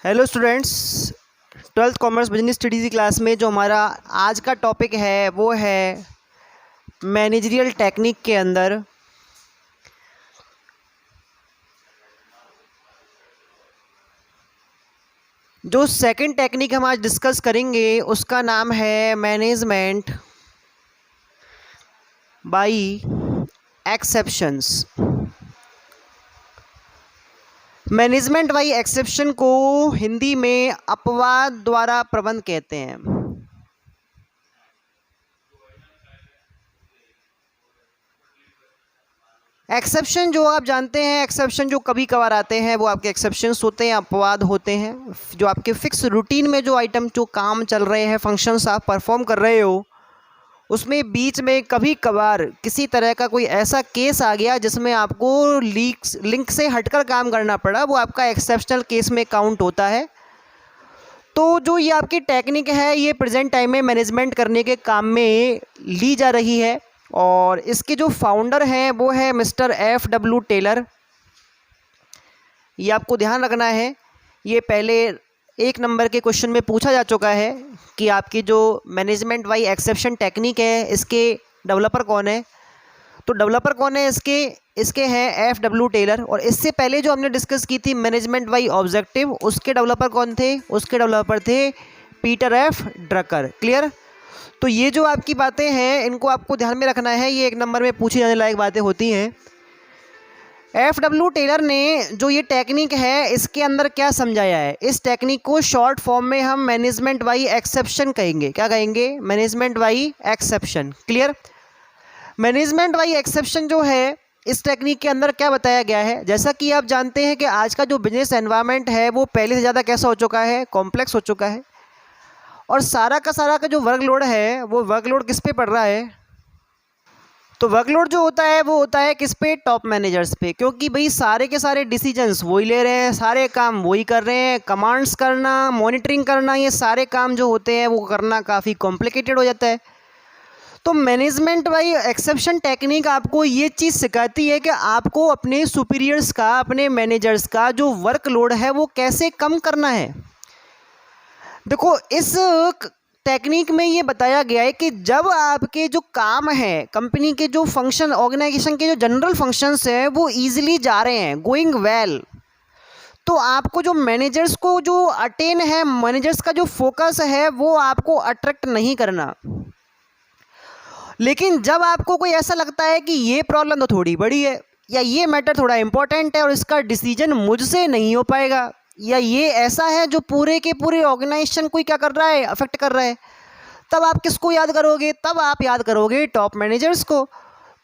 Hello students, twelfth commerce business studies की class में जो हमारा आज का टॉपिक है वो है मैनेजरियल टेक्निक के अंदर जो सेकंड टेक्निक हम आज डिस्कस करेंगे उसका नाम है management by exceptions. Management by exception को हिंदी में अपवाद द्वारा प्रबंध कहते हैं। एक्सेप्शन जो आप जानते हैं, एक्सेप्शन जो कभी कभार आते हैं वो आपके एक्सेप्शंस होते हैं, अपवाद होते हैं। जो आपके फिक्स रूटीन में जो आइटम जो काम चल रहे हैं, फंक्शंस आप परफॉर्म कर रहे हो, उसमें बीच में कभी कभार किसी तरह का कोई ऐसा केस आ गया जिसमें आपको लिंक से हटकर काम करना पड़ा, वो आपका एक्सेप्शनल केस में काउंट होता है। तो जो ये आपकी टेक्निक है ये प्रेजेंट टाइम में मैनेजमेंट करने के काम में ली जा रही है और इसके जो फाउंडर हैं वो है मिस्टर F.W. टेलर। ये आपको ध्यान रखना है, ये पहले एक नंबर के क्वेश्चन में पूछा जा चुका है कि आपकी जो मैनेजमेंट बाय एक्सेप्शन टेक्निक है इसके डेवलपर कौन है। तो डेवलपर कौन है इसके हैं F.W. टेलर। और इससे पहले जो हमने डिस्कस की थी मैनेजमेंट बाय ऑब्जेक्टिव, उसके डेवलपर कौन थे? उसके डेवलपर थे पीटर F. ड्रकर। क्लियर? तो ये जो आपकी बातें हैं इनको आपको ध्यान में रखना है, ये एक नंबर में पूछी जाने लायक बातें होती हैं। F.W. टेलर ने जो ये टेक्निक है इसके अंदर क्या समझाया है, इस टेक्निक को शॉर्ट फॉर्म में हम मैनेजमेंट बाय एक्सेप्शन कहेंगे। क्या कहेंगे? Management by exception. Clear? Management by exception जो है इस टेक्निक के अंदर क्या बताया गया है, जैसा कि आप जानते हैं कि आज का जो बिजनेस एनवायरनमेंट है वो पहले से ज़्यादा कैसा हो चुका है, कॉम्प्लेक्स हो चुका है। और सारा का जो वर्कलोड है वो वर्कलोड किस पे पड़ रहा है? तो वर्कलोड जो होता है वो होता है किस पे? टॉप मैनेजर्स पे। क्योंकि भाई सारे के सारे डिसीजंस वही ले रहे हैं, सारे काम वही कर रहे हैं। कमांड्स करना, मॉनिटरिंग करना, ये सारे काम जो होते हैं वो करना काफ़ी कॉम्प्लिकेटेड हो जाता है। तो मैनेजमेंट बाय एक्सेप्शन टेक्निक आपको ये चीज़ सिखाती है कि आपको अपने सुपीरियर्स का, अपने मैनेजर्स का जो वर्कलोड है वो कैसे कम करना है। देखो, इस टेक्निक में ये बताया गया है कि जब आपके जो काम है, कंपनी के जो फंक्शन, ऑर्गेनाइजेशन के जो जनरल फंक्शंस हैं वो इजीली जा रहे हैं, गोइंग वेल, तो आपको जो मैनेजर्स को जो अटेन है, मैनेजर्स का जो फोकस है वो आपको अट्रैक्ट नहीं करना। लेकिन जब आपको कोई ऐसा लगता है कि ये प्रॉब्लम तो थोड़ी बड़ी है, या ये मैटर थोड़ा इंपॉर्टेंट है और इसका डिसीजन मुझसे नहीं हो पाएगा, या ये ऐसा है जो पूरे के पूरे ऑर्गेनाइजेशन को क्या कर रहा है, अफेक्ट कर रहा है, तब आप किसको याद करोगे? तब आप याद करोगे टॉप मैनेजर्स को।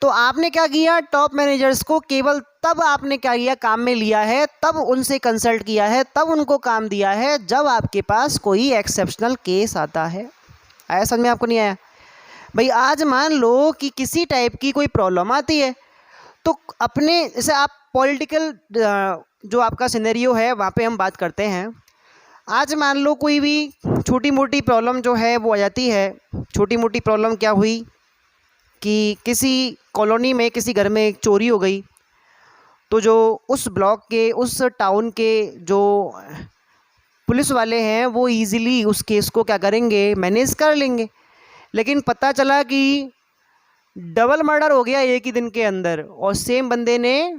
तो आपने क्या किया? टॉप मैनेजर्स को केवल तब आपने क्या किया, काम में लिया है, तब उनसे कंसल्ट किया है, तब उनको काम दिया है जब आपके पास कोई एक्सेप्शनल केस आता है। आया समझ में? आपको नहीं आया? भाई आज मान लो कि किसी टाइप की कोई प्रॉब्लम आती है, तो अपने जैसे आप पॉलिटिकल जो आपका सिनेरियो है वहाँ पे हम बात करते हैं। आज मान लो कोई भी छोटी मोटी प्रॉब्लम जो है वो आ जाती है। छोटी मोटी प्रॉब्लम क्या हुई कि किसी कॉलोनी में, किसी घर में एक चोरी हो गई, तो जो उस ब्लॉक के, उस टाउन के जो पुलिस वाले हैं वो इजीली उस केस को क्या करेंगे, मैनेज कर लेंगे। लेकिन पता चला कि डबल मर्डर हो गया एक ही दिन के अंदर, और सेम बंदे ने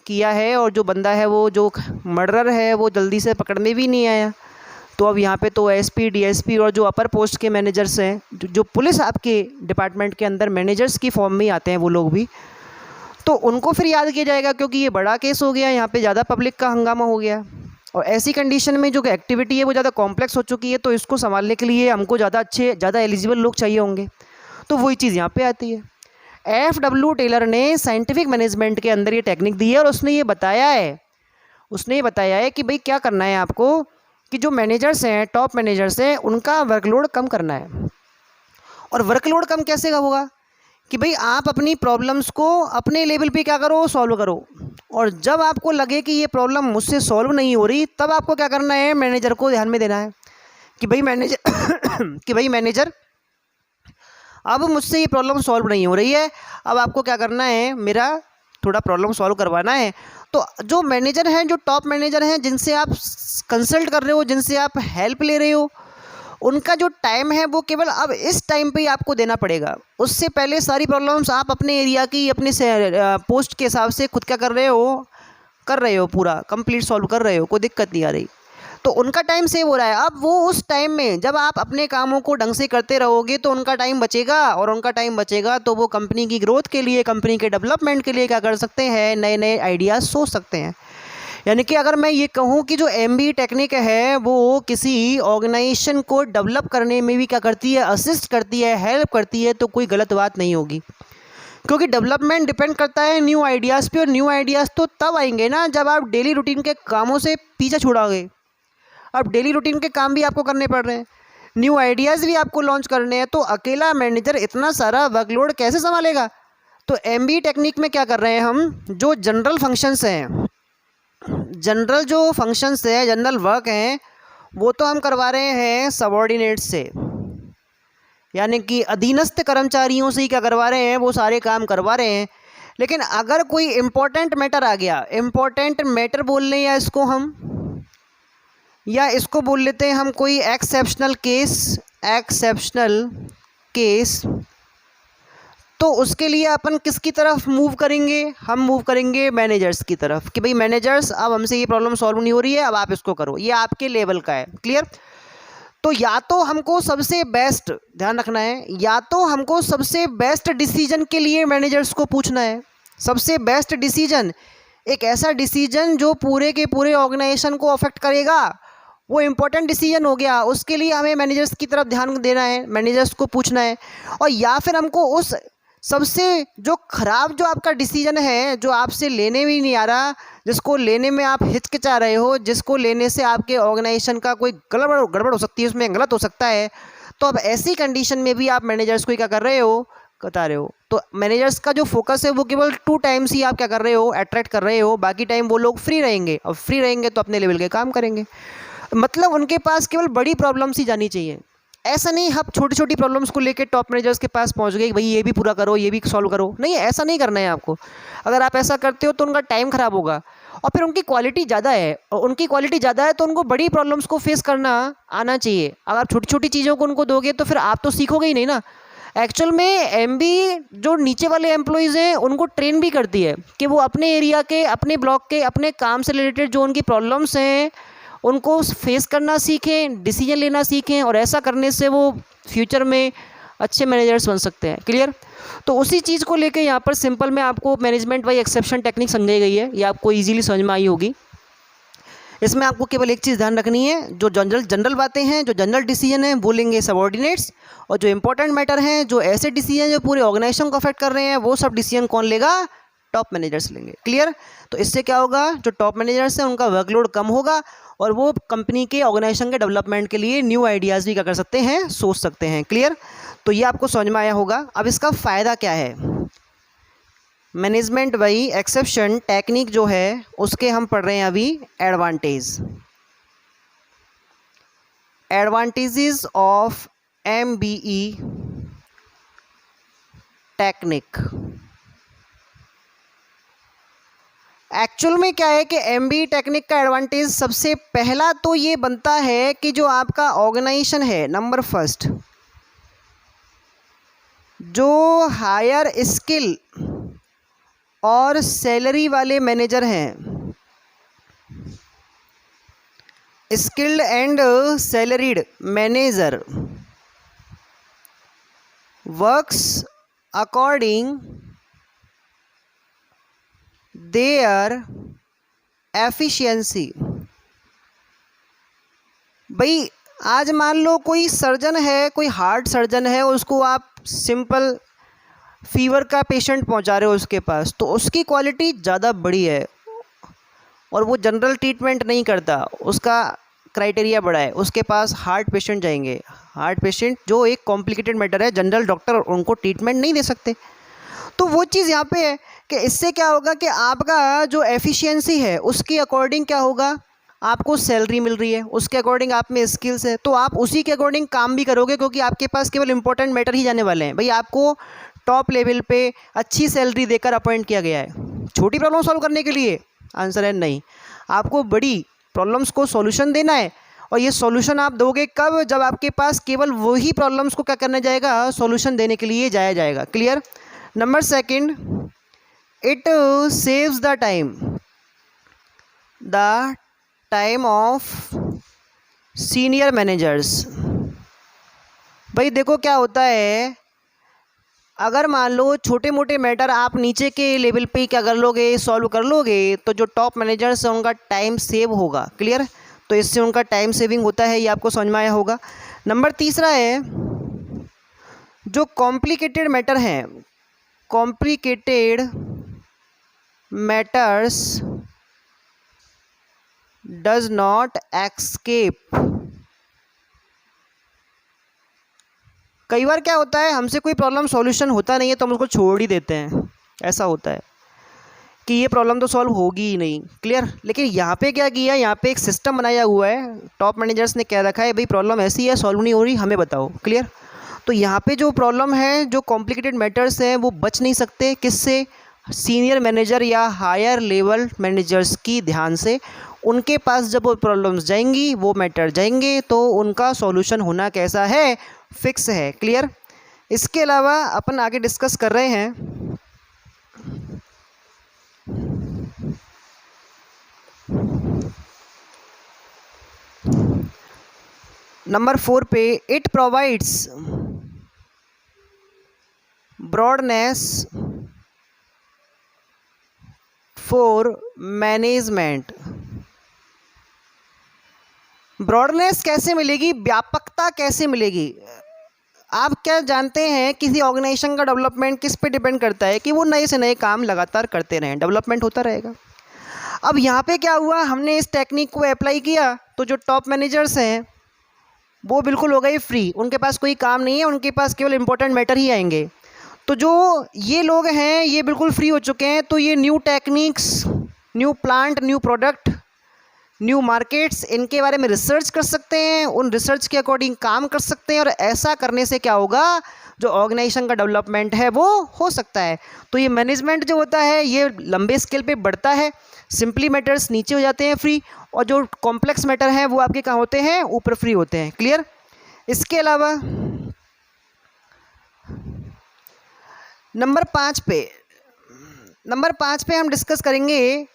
किया है, और जो बंदा है वो जो मर्डरर है वो जल्दी से पकड़ में भी नहीं आया। तो अब यहाँ पे तो एसपी, डीएसपी और जो अपर पोस्ट के मैनेजर्स हैं, जो पुलिस आपके डिपार्टमेंट के अंदर मैनेजर्स की फॉर्म में ही आते हैं वो लोग भी, तो उनको फिर याद किया जाएगा क्योंकि ये बड़ा केस हो गया, यहाँ पे ज़्यादा पब्लिक का हंगामा हो गया। और ऐसी कंडीशन में जो एक्टिविटी है वो ज़्यादा कॉम्प्लेक्स हो चुकी है, तो इसको संभालने के लिए हमको ज़्यादा एलिजिबल लोग चाहिए होंगे। तो वही चीज़ यहाँ पे आती है। F.W. टेलर ने साइंटिफिक मैनेजमेंट के अंदर ये टेक्निक दी है और उसने ये बताया है कि भाई क्या करना है आपको, कि जो मैनेजर्स हैं, टॉप मैनेजर्स हैं, उनका वर्कलोड कम करना है। और वर्कलोड कम कैसे होगा? कि भाई आप अपनी प्रॉब्लम्स को अपने लेवल पे क्या करो, सॉल्व करो। और जब आपको लगे कि ये प्रॉब्लम मुझसे सॉल्व नहीं हो रही, तब आपको क्या करना है, मैनेजर को ध्यान में देना है कि भाई मैनेजर अब मुझसे ये प्रॉब्लम सॉल्व नहीं हो रही है, अब आपको क्या करना है, मेरा थोड़ा प्रॉब्लम सॉल्व करवाना है, तो जो मैनेजर हैं, जो टॉप मैनेजर हैं, जिनसे आप कंसल्ट कर रहे हो, जिनसे आप हेल्प ले रहे हो, उनका जो टाइम है वो केवल अब इस टाइम पे ही आपको देना पड़ेगा। उससे पहले सारी प्रॉब्लम्स आप अपने एरिया की, अपने पोस्ट के हिसाब से खुद क्या कर रहे हो पूरा कंप्लीट सॉल्व कर रहे हो, कोई दिक्कत नहीं आ रही, तो उनका टाइम सेव हो रहा है। अब वो उस टाइम में जब आप अपने कामों को ढंग से करते रहोगे तो उनका टाइम बचेगा, और उनका टाइम बचेगा तो वो कंपनी की ग्रोथ के लिए, कंपनी के डेवलपमेंट के लिए क्या कर सकते हैं, नए नए आइडियाज़ सोच सकते हैं। यानी कि अगर मैं ये कहूँ कि जो MBE टेक्निक है वो किसी ऑर्गेनाइजेशन को डेवलप करने में भी क्या करती है, असिस्ट करती है, हेल्प करती है, तो कोई गलत बात नहीं होगी, क्योंकि डेवलपमेंट डिपेंड करता है न्यू आइडियाज़ पे, और न्यू आइडियाज़ तो तब आएंगे ना जब आप डेली रूटीन के कामों से पीछे छुड़ाओगे। अब डेली रूटीन के काम भी आपको करने पड़ रहे हैं, न्यू आइडियाज़ भी आपको लॉन्च करने हैं, तो अकेला मैनेजर इतना सारा वर्कलोड कैसे संभालेगा। तो MBE टेक्निक में क्या कर रहे हैं हम, जो जनरल फंक्शंस हैं, जनरल जो फंक्शंस है, जनरल वर्क हैं, वो तो हम करवा रहे हैं सबॉर्डिनेट से, यानी कि अधीनस्थ कर्मचारियों से ही क्या करवा रहे हैं, वो सारे काम करवा रहे हैं। लेकिन अगर कोई इम्पोर्टेंट मैटर आ गया, इम्पोर्टेंट मैटर बोल लें या इसको बोल लेते हैं हम कोई एक्सेप्शनल केस, तो उसके लिए अपन किसकी तरफ मूव करेंगे, हम मूव करेंगे मैनेजर्स की तरफ, कि भाई मैनेजर्स अब हमसे ये प्रॉब्लम सॉल्व नहीं हो रही है, अब आप इसको करो, ये आपके लेवल का है। क्लियर। तो या तो हमको सबसे बेस्ट, ध्यान रखना है, या तो हमको सबसे बेस्ट डिसीजन के लिए मैनेजर्स को पूछना है। सबसे बेस्ट डिसीजन, एक ऐसा डिसीजन जो पूरे के पूरे ऑर्गेनाइजेशन को अफेक्ट करेगा, वो इम्पोर्टेंट डिसीजन हो गया, उसके लिए हमें मैनेजर्स की तरफ ध्यान देना है, मैनेजर्स को पूछना है। और या फिर हमको उस सबसे जो ख़राब जो आपका डिसीजन है, जो आपसे लेने भी नहीं आ रहा, जिसको लेने में आप हिचकिचा रहे हो, जिसको लेने से आपके ऑर्गेनाइजेशन का कोई गड़बड़ हो सकती है, उसमें गलत हो सकता है, तो अब ऐसी कंडीशन में भी आप मैनेजर्स को क्या कर रहे हो, बता रहे हो। तो मैनेजर्स का जो फोकस है वो केवल 2 टाइम्स ही आप क्या कर रहे हो, अट्रैक्ट कर रहे हो, बाकी टाइम वो लोग फ्री रहेंगे, और फ्री रहेंगे तो अपने लेवल के काम करेंगे। मतलब उनके पास केवल बड़ी प्रॉब्लम्स ही जानी चाहिए। ऐसा नहीं आप छोटी छोटी प्रॉब्लम्स को लेकर टॉप मैनेजर्स के पास पहुंच गए कि भाई ये भी पूरा करो, ये भी सॉल्व करो, नहीं, ऐसा नहीं करना है आपको। अगर आप ऐसा करते हो तो उनका टाइम ख़राब होगा, और फिर उनकी क्वालिटी ज़्यादा है, और उनकी क्वालिटी ज़्यादा है तो उनको बड़ी प्रॉब्लम्स को फेस करना आना चाहिए। अगर छोटी छोटी चीज़ों को उनको दोगे तो फिर आप तो सीखोगे ही नहीं ना। एक्चुअल में MBE जो नीचे वाले एम्प्लॉयज़ हैं उनको ट्रेन भी करती है कि वो अपने एरिया के, अपने ब्लॉक के, अपने काम से रिलेटेड जो उनकी प्रॉब्लम्स हैं उनको फेस करना सीखें, डिसीजन लेना सीखें, और ऐसा करने से वो फ्यूचर में अच्छे मैनेजर्स बन सकते हैं। क्लियर। तो उसी चीज़ को लेके यहाँ पर सिंपल में आपको मैनेजमेंट बाय एक्सेप्शन टेक्निक समझाई गई है, ये आपको इजीली समझ में आई होगी। इसमें आपको केवल एक चीज़ ध्यान रखनी है, जो जनरल बातें हैं, जो जनरल डिसीजन हैं वो लेंगे सबऑर्डिनेट्स, और जो इंपॉर्टेंट मैटर हैं, जो ऐसे डिसीजन जो पूरे ऑर्गेनाइजेशन को अफेक्ट कर रहे हैं, वो सब डिसीजन कौन लेगा, टॉप मैनेजर्स लेंगे। क्लियर। तो इससे क्या होगा, जो टॉप मैनेजर्स हैं उनका वर्कलोड कम होगा, और वो कंपनी के ऑर्गेनाइजेशन के डेवलपमेंट के लिए न्यू आइडियाज़ भी क्या कर सकते हैं, सोच सकते हैं। क्लियर। तो ये आपको समझ में आया होगा। अब इसका फ़ायदा क्या है, मैनेजमेंट बाय एक्सेप्शन टेक्निक जो है उसके हम पढ़ रहे हैं अभी advantages of MBE technique. Actual में क्या है कि MBE टेक्निक का एडवांटेज सबसे पहला तो ये बनता है कि जो आपका ऑर्गेनाइजेशन है, नंबर फर्स्ट, जो हायर स्किल और सैलरी वाले मैनेजर हैं, skilled and salaried manager works according their efficiency. भाई आज मान लो कोई सर्जन है, कोई हार्ट सर्जन है, उसको आप सिंपल फीवर का पेशेंट पहुंचा रहे हो उसके पास, तो उसकी क्वालिटी ज़्यादा बड़ी है, और वो जनरल ट्रीटमेंट नहीं करता, उसका क्राइटेरिया बड़ा है, उसके पास हार्ट पेशेंट जाएंगे, हार्ट पेशेंट जो एक कॉम्प्लिकेटेड मैटर है, जनरल डॉक्टर उनको ट्रीटमेंट नहीं दे सकते। तो वो चीज़ यहाँ पे है कि इससे क्या होगा कि आपका जो एफिशिएंसी है उसके अकॉर्डिंग क्या होगा, आपको सैलरी मिल रही है, उसके अकॉर्डिंग आप में स्किल्स है, तो आप उसी के अकॉर्डिंग काम भी करोगे, क्योंकि आपके पास केवल इंपॉर्टेंट मैटर ही जाने वाले हैं। भाई आपको टॉप लेवल पे अच्छी सैलरी देकर अपॉइंट किया गया है? छोटी प्रॉब्लम सॉल्व करने के लिए? आंसर है नहीं। आपको बड़ी प्रॉब्लम्स को सॉल्यूशन देना है, और ये सॉल्यूशन आप दोगे कब? जब आपके पास केवल वही प्रॉब्लम्स को क्या करना जाएगा, सॉल्यूशन देने के लिए जाया जाएगा। Clear? Number second, it saves the time of senior managers. भाई देखो क्या होता है, अगर मान लो छोटे मोटे मैटर आप नीचे के लेवल पे क्या कर लोगे, सॉल्व कर लोगे, तो जो टॉप मैनेजर्स हैं उनका टाइम सेव होगा। क्लियर? तो इससे उनका टाइम सेविंग होता है, ये आपको समझ में आया होगा। नंबर तीसरा है, जो कॉम्प्लिकेटेड मैटर हैं, complicated matters does not escape. कई बार क्या होता है, हमसे कोई प्रॉब्लम सॉल्यूशन होता नहीं है तो हम उसको छोड़ ही देते हैं। ऐसा होता है कि ये प्रॉब्लम तो सॉल्व होगी ही नहीं। क्लियर? लेकिन यहाँ पे क्या किया, यहाँ पे एक सिस्टम बनाया हुआ है, टॉप मैनेजर्स ने कह रखा है भाई प्रॉब्लम ऐसी है, सॉल्व नहीं हो रही, हमें बताओ। क्लियर? तो यहाँ पे जो प्रॉब्लम है, जो कॉम्प्लिकेटेड मैटर्स हैं, वो बच नहीं सकते। किससे? सीनियर मैनेजर या हायर लेवल मैनेजर्स की ध्यान से। उनके पास जब वो प्रॉब्लम्स जाएंगी, वो मैटर जाएंगे, तो उनका सॉल्यूशन होना कैसा है, फिक्स है। क्लियर? इसके अलावा अपन आगे डिस्कस कर रहे हैं नंबर 4 पे, it provides broadness for management. Broadness कैसे मिलेगी, व्यापकता कैसे मिलेगी? आप क्या जानते हैं, किसी ऑर्गेनाइजेशन का डेवलपमेंट किस पे डिपेंड करता है, कि वो नए से नए काम लगातार करते रहें, डेवलपमेंट होता रहेगा। अब यहाँ पे क्या हुआ, हमने इस टेक्निक को अप्लाई किया, तो जो टॉप मैनेजर्स हैं वो बिल्कुल हो गए फ्री, उनके पास कोई काम नहीं है, उनके पास केवल इंपॉर्टेंट मैटर ही आएंगे। तो जो ये लोग हैं ये बिल्कुल फ्री हो चुके हैं, तो ये new techniques, new plant, new product, new markets, इनके बारे में रिसर्च कर सकते हैं, उन रिसर्च के अकॉर्डिंग काम कर सकते हैं, और ऐसा करने से क्या होगा, जो ऑर्गेनाइजेशन का डेवलपमेंट है वो हो सकता है। तो ये मैनेजमेंट जो होता है ये लंबे स्केल पे बढ़ता है, सिंपली मैटर्स नीचे हो जाते हैं फ्री, और जो कॉम्प्लेक्स मैटर हैं वो आपके कहाँ होते हैं, ऊपर फ्री होते हैं। क्लियर? इसके अलावा नंबर 5 पे हम डिस्कस करेंगे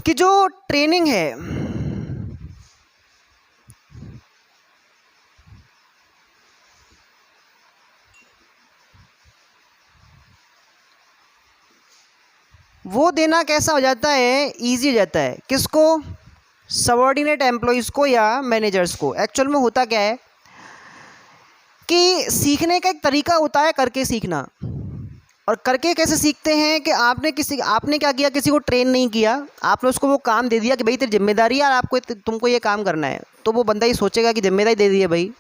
कि जो ट्रेनिंग है, वो देना कैसा हो जाता है, ईजी हो जाता है। किसको? सबऑर्डिनेट एम्प्लॉयज़ को या मैनेजर्स को। एक्चुअल में होता क्या है कि सीखने का एक तरीका होता है करके सीखना, और करके कैसे सीखते हैं कि आपने क्या किया, किसी को ट्रेन नहीं किया, आपने उसको वो काम दे दिया कि भाई तेरी जिम्मेदारी है और आपको तुमको ये काम करना है, तो वो बंदा ही सोचेगा कि जिम्मेदारी दे दी है भाई,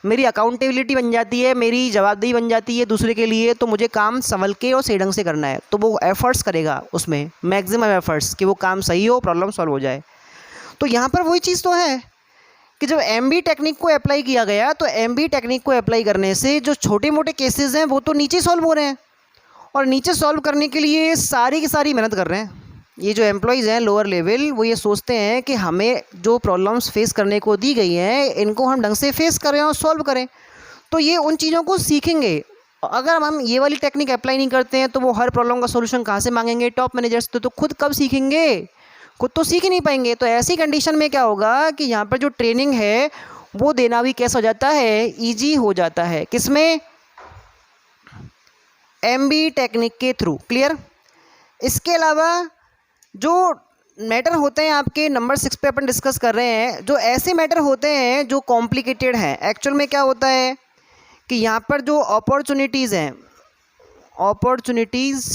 मेरी अकाउंटेबिलिटी बन जाती है, मेरी जवाबदेही बन जाती है दूसरे के लिए, तो मुझे काम संभल के और सही ढंग से करना है, तो वो एफर्ट्स करेगा उसमें, मैक्सिमम एफर्ट्स, कि वो काम सही हो, प्रॉब्लम सॉल्व हो जाए। तो यहाँ पर वही चीज़ तो है कि जब MB टेक्निक को अप्लाई किया गया, तो MB टेक्निक को अप्लाई करने से जो छोटे मोटे केसेस हैं वो तो नीचे सॉल्व हो रहे हैं, और नीचे सॉल्व करने के लिए सारी की सारी मेहनत कर रहे हैं। ये जो एम्प्लॉयज़ हैं लोअर लेवल, वो ये सोचते हैं कि हमें जो प्रॉब्लम्स फेस करने को दी गई हैं इनको हम ढंग से फेस करें और सॉल्व करें, तो ये उन चीज़ों को सीखेंगे। अगर हम ये वाली टेक्निक अप्लाई नहीं करते हैं तो वो हर प्रॉब्लम का सोल्यूशन कहाँ से मांगेंगे, टॉप मैनेजर्स तो खुद कब सीखेंगे, खुद तो सीख ही नहीं पाएंगे। तो ऐसी कंडीशन में क्या होगा कि यहाँ पर जो ट्रेनिंग है वो देना भी कैसा हो जाता है, ईजी हो जाता है। किसमें? MB टेक्निक के थ्रू। क्लियर? इसके अलावा जो मैटर होते हैं आपके, नंबर 6 पे अपन डिस्कस कर रहे हैं, जो ऐसे मैटर होते हैं जो कॉम्प्लिकेटेड हैं। एक्चुअल में क्या होता है कि यहाँ पर जो अपॉर्चुनिटीज़ हैं, opportunities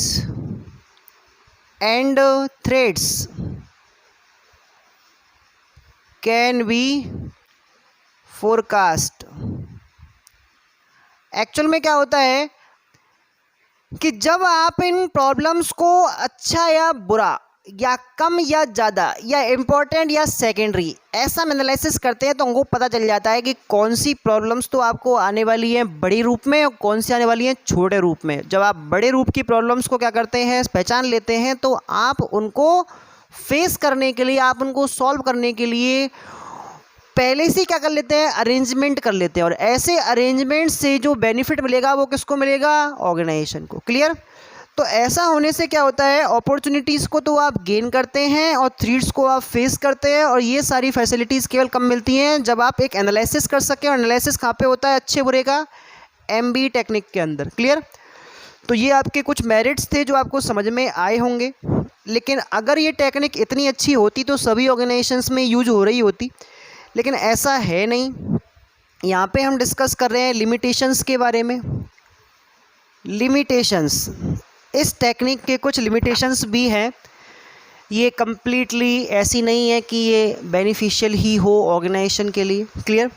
and threads can be forecast. Actual में क्या होता है कि जब आप इन प्रॉब्लम्स को अच्छा या बुरा या कम या ज़्यादा या इम्पोर्टेंट या सेकेंडरी, ऐसा हम एनालिसिस करते हैं तो हमको पता चल जाता है कि कौन सी प्रॉब्लम्स तो आपको आने वाली हैं बड़ी रूप में और कौन सी आने वाली हैं छोटे रूप में। जब आप बड़े रूप की प्रॉब्लम्स को क्या करते हैं, पहचान लेते हैं, तो आप उनको फेस करने के लिए, आप उनको सॉल्व करने के लिए पहले से क्या कर लेते हैं, अरेंजमेंट कर लेते हैं। और ऐसे अरेंजमेंट से जो बेनिफिट मिलेगा वो किसको मिलेगा, ऑर्गेनाइजेशन को। क्लियर। तो ऐसा होने से क्या होता है, अपॉर्चुनिटीज़ को तो आप गेन करते हैं और थ्रेट्स को आप फेस करते हैं। और ये सारी फैसिलिटीज़ केवल कब मिलती हैं, जब आप एक एनालिसिस कर सकें। और एनालिसिस कहाँ पे होता है, अच्छे बुरे का, MBE टेक्निक के अंदर। क्लियर। तो ये आपके कुछ मेरिट्स थे जो आपको समझ में आए होंगे। लेकिन अगर ये टेक्निक इतनी अच्छी होती तो सभी ऑर्गेनाइजेशंस में यूज हो रही होती, लेकिन ऐसा है नहीं। यहाँ पे हम डिस्कस कर रहे हैं लिमिटेशंस के बारे में। लिमिटेशंस, इस टेक्निक के कुछ लिमिटेशंस भी हैं। ये कम्प्लीटली ऐसी नहीं है कि ये बेनिफिशियल ही हो ऑर्गेनाइजेशन के लिए। क्लियर।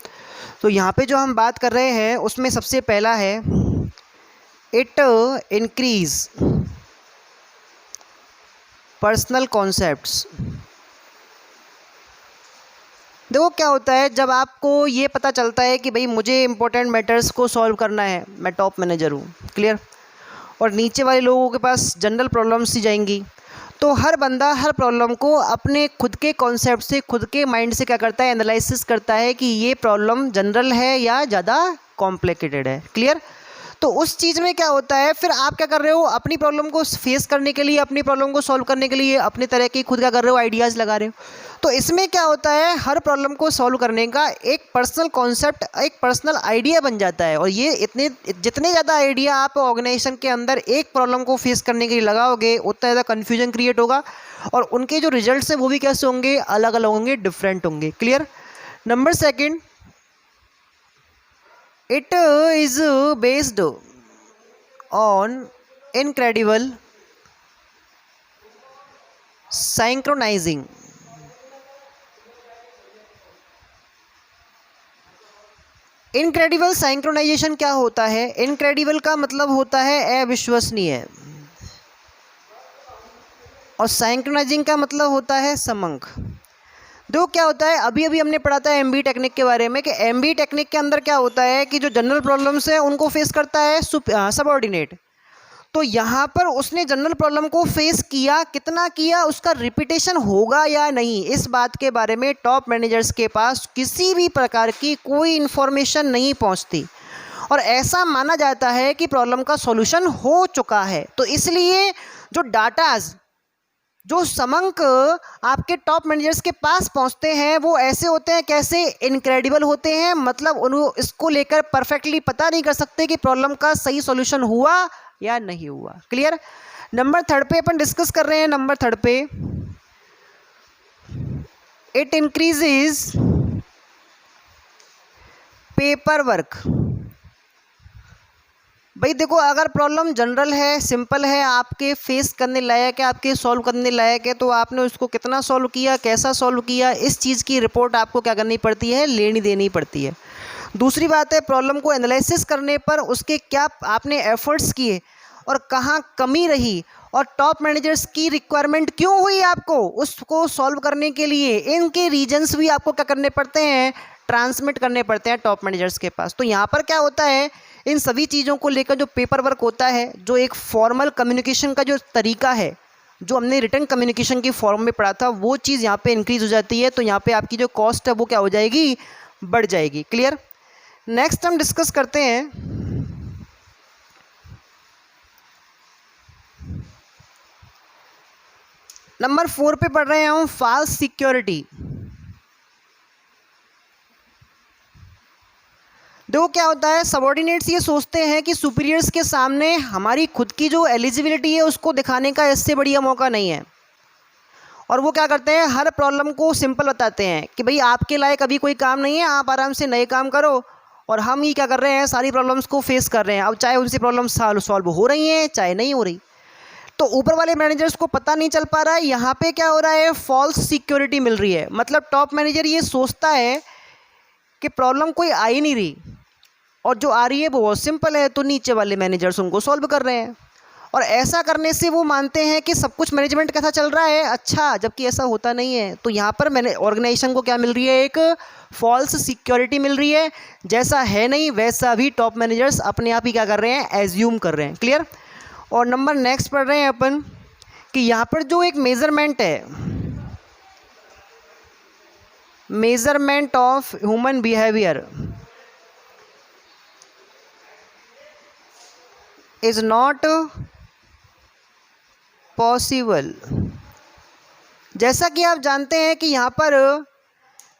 तो यहाँ पे जो हम बात कर रहे हैं उसमें सबसे पहला है, इट इंक्रीज पर्सनल कॉन्सेप्ट्स। देखो क्या होता है, जब आपको ये पता चलता है कि भाई मुझे इंपॉर्टेंट मैटर्स को सॉल्व करना है, मैं टॉप मैनेजर हूँ। क्लियर। और नीचे वाले लोगों के पास जनरल प्रॉब्लम्स ही जाएंगी, तो हर बंदा हर प्रॉब्लम को अपने खुद के कॉन्सेप्ट से, खुद के माइंड से क्या करता है, एनालिसिस करता है कि ये प्रॉब्लम जनरल है या ज़्यादा कॉम्प्लिकेटेड है। क्लियर। तो उस चीज़ में क्या होता है, फिर आप क्या कर रहे हो, अपनी प्रॉब्लम को फेस करने के लिए, अपनी प्रॉब्लम को सॉल्व करने के लिए अपने तरह की खुद क्या कर रहे हो, आइडियाज़ लगा रहे हो। तो इसमें क्या होता है, हर प्रॉब्लम को सॉल्व करने का एक पर्सनल कॉन्सेप्ट, एक पर्सनल आइडिया बन जाता है। और ये जितने ज़्यादा आइडिया आप ऑर्गेनाइजेशन के अंदर एक प्रॉब्लम को फेस करने के लिए लगाओगे, उतना ज़्यादा कन्फ्यूजन क्रिएट होगा और उनके जो रिजल्ट्स हैं वो भी कैसे होंगे, अलग अलग होंगे, डिफरेंट होंगे। Clear. Number second, it is based on incredible synchronizing। Incredible synchronization क्या होता है, इनक्रेडिबल का मतलब होता है अविश्वसनीय और साइंक्रोनाइजिंग का मतलब होता है समंक। देखो क्या होता है, अभी अभी हमने पढ़ा था MBE टेक्निक के बारे में कि MBE टेक्निक के अंदर क्या होता है कि जो जनरल प्रॉब्लम्स हैं उनको फेस करता है सबऑर्डिनेट। तो यहाँ पर उसने जनरल प्रॉब्लम को फेस किया, कितना किया, उसका रिपीटेशन होगा या नहीं, इस बात के बारे में टॉप मैनेजर्स के पास किसी भी प्रकार की कोई इन्फॉर्मेशन नहीं पहुँचती। और ऐसा माना जाता है कि प्रॉब्लम का सॉल्यूशन हो चुका है। तो इसलिए जो डाटाज, जो समंक आपके टॉप मैनेजर्स के पास पहुंचते हैं वो ऐसे होते हैं, कैसे, इनक्रेडिबल होते हैं। मतलब उनको इसको लेकर परफेक्टली पता नहीं कर सकते कि प्रॉब्लम का सही सॉल्यूशन हुआ या नहीं हुआ। क्लियर। नंबर थर्ड पे अपन डिस्कस कर रहे हैं। नंबर थर्ड पे, इट इंक्रीजेज पेपर वर्क। भाई देखो, अगर प्रॉब्लम जनरल है, सिंपल है, आपके फेस करने लायक है, आपके सॉल्व करने लायक है, तो आपने उसको कितना सॉल्व किया, कैसा सॉल्व किया, इस चीज़ की रिपोर्ट आपको क्या करनी पड़ती है, लेनी देनी पड़ती है। दूसरी बात है, प्रॉब्लम को एनालिसिस करने पर उसके क्या आपने एफर्ट्स किए और कहाँ कमी रही और टॉप मैनेजर्स की रिक्वायरमेंट क्यों हुई आपको उसको सॉल्व करने के लिए, इनके रीजन्स भी आपको क्या करने पड़ते हैं, ट्रांसमिट करने पड़ते हैं टॉप मैनेजर्स के पास। तो यहाँ पर क्या होता है, इन सभी चीज़ों को लेकर जो पेपर वर्क होता है, जो एक फॉर्मल कम्युनिकेशन का जो तरीका है, जो हमने रिटर्न कम्युनिकेशन की फॉर्म में पढ़ा था, वो चीज़ यहाँ पे इंक्रीज़ हो जाती है। तो यहाँ पे आपकी जो कॉस्ट है वो क्या हो जाएगी, बढ़ जाएगी। क्लियर। नेक्स्ट हम डिस्कस करते हैं नंबर 4 पे पढ़ रहे हैं हम, फॉल्स सिक्योरिटी। देखो क्या होता है, सबऑर्डिनेट्स ये सोचते हैं कि सुपीरियर्स के सामने हमारी खुद की जो एलिजिबिलिटी है उसको दिखाने का इससे बढ़िया मौका नहीं है। और वो क्या करते हैं, हर प्रॉब्लम को सिंपल बताते हैं कि भाई आपके लायक अभी कोई काम नहीं है, आप आराम से नए काम करो। और हम ही क्या कर रहे हैं, सारी प्रॉब्लम्स को फेस कर रहे हैं। अब चाहे उनसे प्रॉब्लम्स सॉल्व हो रही हैं चाहे नहीं हो रही, तो ऊपर वाले मैनेजर्स को पता नहीं चल पा रहा है। यहाँ पे क्या हो रहा है, फॉल्स सिक्योरिटी मिल रही है। मतलब टॉप मैनेजर ये सोचता है कि प्रॉब्लम कोई आ ही नहीं रही और जो आ रही है वो बहुत सिंपल है, तो नीचे वाले मैनेजर्स उनको सॉल्व कर रहे हैं। और ऐसा करने से वो मानते हैं कि सब कुछ मैनेजमेंट कैसा चल रहा है अच्छा, जबकि ऐसा होता नहीं है। तो यहाँ पर मैंने ऑर्गेनाइजेशन को क्या मिल रही है, एक फॉल्स सिक्योरिटी मिल रही है। जैसा है नहीं वैसा भी टॉप मैनेजर्स अपने आप ही क्या कर रहे हैं, एज्यूम कर रहे हैं। क्लियर। और नंबर नेक्स्ट पढ़ रहे हैं अपन कि यहाँ पर जो एक मेजरमेंट है, measurement of human behaviour is not possible. जैसा कि आप जानते हैं कि यहाँ पर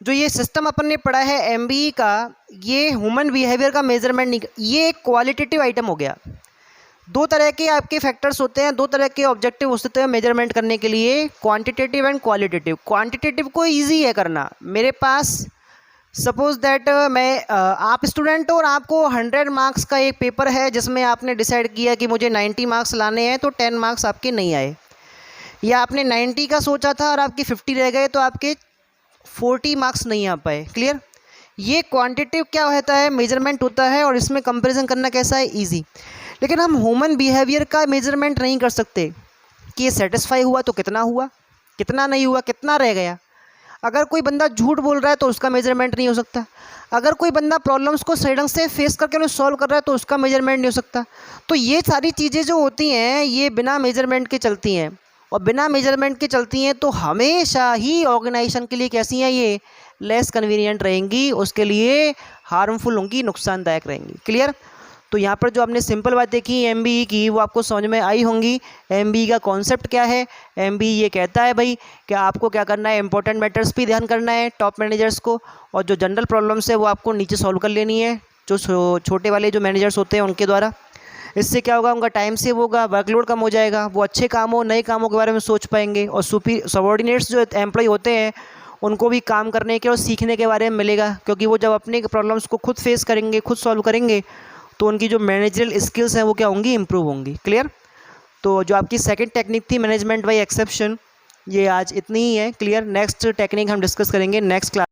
जो ये सिस्टम अपन ने पढ़ा है एमबीई का, ये ह्यूमन बिहेवियर का मेजरमेंट नहीं, ये एक क्वालिटेटिव आइटम हो गया। दो तरह के आपके फैक्टर्स होते हैं, दो तरह के ऑब्जेक्टिव होते हैं मेजरमेंट करने के लिए, क्वांटिटेटिव एंड क्वालिटेटिव। क्वांटिटेटिव को इजी है करना। मेरे पास सपोज दैट आप स्टूडेंट हो और आपको 100 मार्क्स का एक पेपर है जिसमें आपने डिसाइड किया कि मुझे 90 मार्क्स लाने हैं, तो 10 मार्क्स आपके नहीं आए, या आपने 90 का सोचा था और आपके 50 रह गए तो आपके 40 मार्क्स नहीं आ पाए। क्लियर। ये क्वांटिटेटिव क्या होता है, मेजरमेंट होता है, और इसमें कंपैरिजन करना कैसा है, ईजी। लेकिन हम ह्यूमन बिहेवियर का मेजरमेंट नहीं कर सकते कि ये सेटिस्फाई हुआ तो कितना हुआ, कितना नहीं हुआ, कितना रह गया। अगर कोई बंदा झूठ बोल रहा है तो उसका मेजरमेंट नहीं हो सकता। अगर कोई बंदा प्रॉब्लम्स को सही ढंग से फेस करके उन्हें सॉल्व कर रहा है तो उसका मेजरमेंट नहीं हो सकता। तो ये सारी चीज़ें जो होती हैं ये बिना मेजरमेंट के चलती हैं, और बिना मेजरमेंट के चलती हैं तो हमेशा ही ऑर्गेनाइजेशन के लिए कैसी हैं, ये लेस कन्वीनियंट रहेंगी, उसके लिए हार्मफुल होंगी, नुकसानदायक रहेंगी। क्लियर। तो यहाँ पर जो आपने सिंपल बात देखी एमबीई की वो आपको समझ में आई होंगी। एमबीई का कॉन्सेप्ट क्या है, एमबीई ये कहता है भाई कि आपको क्या करना है, इंपॉर्टेंट मैटर्स पे ध्यान करना है टॉप मैनेजर्स को, और जो जनरल प्रॉब्लम्स है वो आपको नीचे सॉल्व कर लेनी है जो छोटे वाले जो मैनेजर्स होते हैं उनके द्वारा। इससे क्या होगा, उनका टाइम सेव होगा, वर्कलोड कम हो जाएगा, वो अच्छे कामों नए कामों के बारे में सोच पाएंगे, और सबॉर्डिनेट्स जो एम्प्लॉय होते हैं उनको भी काम करने के और सीखने के बारे में मिलेगा, क्योंकि वो जब अपने प्रॉब्लम्स को खुद फेस करेंगे, खुद सॉल्व करेंगे, तो उनकी जो मैनेजरल स्किल्स हैं वो क्या होंगी, इंप्रूव होंगी। क्लियर। तो जो आपकी सेकंड टेक्निक थी मैनेजमेंट बाय एक्सेप्शन, ये आज इतनी ही है। क्लियर। नेक्स्ट टेक्निक हम डिस्कस करेंगे नेक्स्ट क्लास।